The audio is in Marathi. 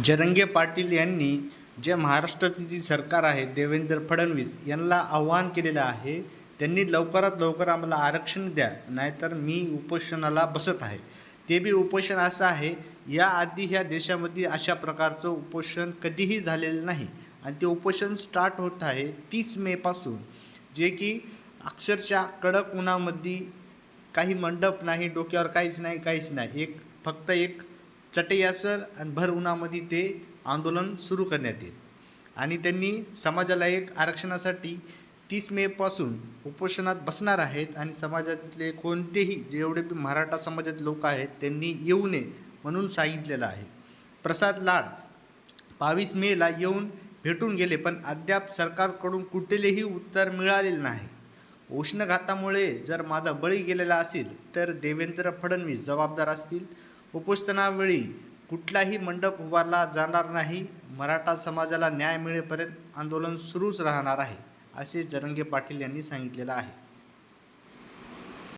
जरांगे पाटील यांनी जे महाराष्ट्राची जी सरकार आहे देवेंद्र फडणवीस यांना आव्हान केलेलं आहे. त्यांनी लवकरात लवकर आम्हाला आरक्षण द्या, नाहीतर मी उपोषणाला बसत आहे. ते बी उपोषण असं आहे, याआधी ह्या देशामध्ये अशा प्रकारचं उपोषण कधीही झालेलं नाही आणि ते उपोषण स्टार्ट होत आहे 30 मेपासून, जे की अक्षरशः कडक उन्हामध्ये, काही मंडप नाही, डोक्यावर काहीच नाही, फक्त एक चटई असेल आणि भर उन्हामध्ये ते आंदोलन सुरू करण्यात येईल. आणि त्यांनी समाजाला एक आरक्षणासाठी 30 मेपासून उपोषणात बसणार आहेत आणि समाजातले कोणतेही जेवढे बी मराठा समाजातले लोक आहेत त्यांनी येऊ नये म्हणून सांगितलेलं आहे. प्रसाद लाड 22 मेला येऊन भेटून गेले, पण अद्याप सरकारकडून कुठलेही उत्तर मिळालेलं नाही. उष्णघातामुळे जर माझा बळी गेलेला असेल तर देवेंद्र फडणवीस जबाबदार असतील. उपोषणावेळी कुठलाही मंडप उभारला जाणार नाही. मराठा समाजाला न्याय मिळेपर्यंत आंदोलन सुरूच राहणार आहे, असे जरांगे पाटील यांनी सांगितलेलं आहे.